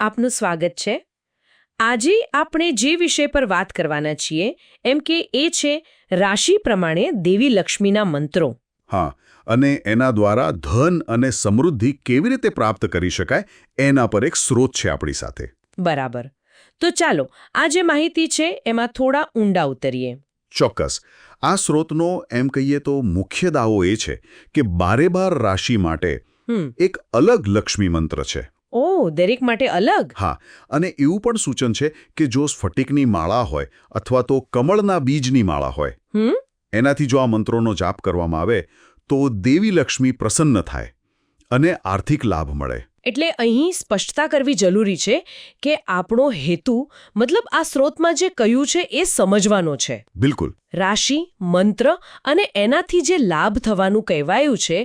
આપનું સ્વાગત છે. આજે આપણે જે વિષય પર વાત કરવાના છીએ એમ કે એ છે રાશિ પ્રમાણે દેવી લક્ષ્મીના મંત્રો. હા, અને એના દ્વારા ધન અને સમૃદ્ધિ કેવી રીતે પ્રાપ્ત કરી શકાય એના પર એક સ્રોત છે આપણી સાથે. બરાબર. તો ચાલો આ જે માહિતી છે એમાં થોડા ઊંડા ઉતરીએ. ચોક્કસ. આ સ્રોતનો એમ કહીએ તો મુખ્ય દાવો એ છે કે 12 રાશિ માટે એક અલગ લક્ષ્મી મંત્ર છે. ઓહ, દરેક માટે અલગ? હા, અને એવું પણ સૂચન છે કે જો સ્ફટિકની માળા હોય અથવા તો કમળના બીજની માળા હોય એનાથી જો આ મંત્રોનો જાપ કરવામાં આવે તો દેવી લક્ષ્મી પ્રસન્ન થાય અને આર્થિક લાભ મળે. એટલે અહીં સ્પષ્ટતા કરવી જરૂરી છે કે આપણો હેતુ મતલબ આ સ્રોતમાં જે કહ્યું છે એ સમજવાનો છે. બિલકુલ. રાશિ, મંત્ર અને એનાથી જે લાભ થવાનું કહેવાયું છે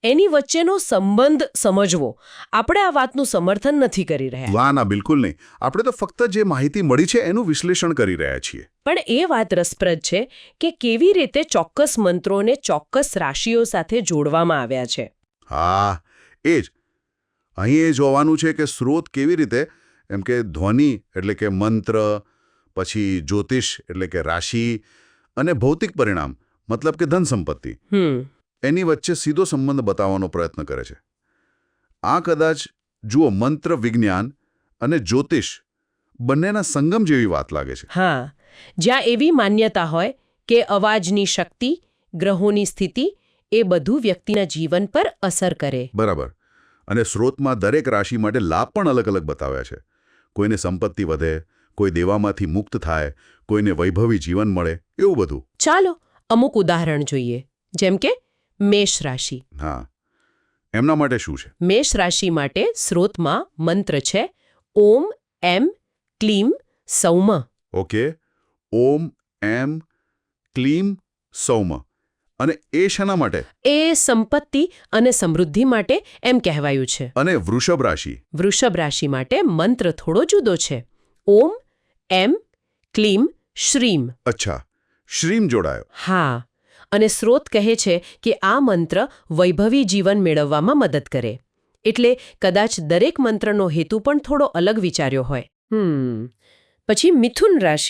એની વચ્ચેનો સંબંધ સમજવો. આપણે આ વાતનું સમર્થન નથી કરી રહ્યા. વાહ, ના, બિલકુલ નહીં. આપણે તો ફક્ત જે માહિતી મળી છે એનું વિશ્લેષણ કરી રહ્યા છીએ. પણ એ વાત રસપ્રદ છે કે કેવી રીતે ચોક્કસ મંત્રોને ચોક્કસ રાશિઓ સાથે જોડવામાં આવ્યા છે. હા, એ જ. અહીં એ જોવાનું છે કે સ્રોત કેવી રીતે એમ કે ધ્વનિ એટલે કે મંત્ર, પછી જ્યોતિષ એટલે કે રાશિ અને ભૌતિક પરિણામ મતલબ કે ધન સંપત્તિ એની વચ્ચે સીધો સંબંધ બતાવવાનો પ્રયત્ન કરે છે. આ કદાચ જુઓ મંત્ર વિજ્ઞાન અને જ્યોતિષ બંનેના સંગમ જેવી વાત લાગે છે. હા, જ્યાં એવી માન્યતા હોય કે અવાજની શક્તિ, ગ્રહોની સ્થિતિ એ બધું વ્યક્તિના જીવન પર અસર કરે. બરાબર. અને સ્રોતમાં દરેક રાશિ માટે લાભ પણ અલગ અલગ બતાવ્યા છે. કોઈને સંપત્તિ વધે, કોઈ દેવામાંથી મુક્ત થાય, કોઈને વૈભવી જીવન મળે, એવું બધું. ચાલો અમુક ઉદાહરણ જોઈએ. જેમ કે મેષ રાશિ. હા, એમના માટે શું છે? મેષ રાશિ માટે સ્રોતમાં મંત્ર છે ઓમ એમ ક્લીમ સૌમ. ઓકે. ઓમ એમ ક્લીમ સૌમ. અને એ શાના માટે? એ સંપત્તિ અને સમૃદ્ધિ માટે એમ કહેવાયું છે. અને વૃષભ રાશિ? વૃષભ રાશિ માટે મંત્ર થોડો જુદો છે. ઓમ એમ ક્લીમ શ્રીમ. અચ્છા, શ્રીમ જોડાયો. હા, અને સ્રોત કહે છે કે આ મંત્ર વૈભવી જીવન મેળવવામાં મદદ કરે. એટલે કદાચ દરેક મંત્રનો હેતુ પણ થોડો અલગ વિચાર્યો હોય. પછી મિથુન રાશિ.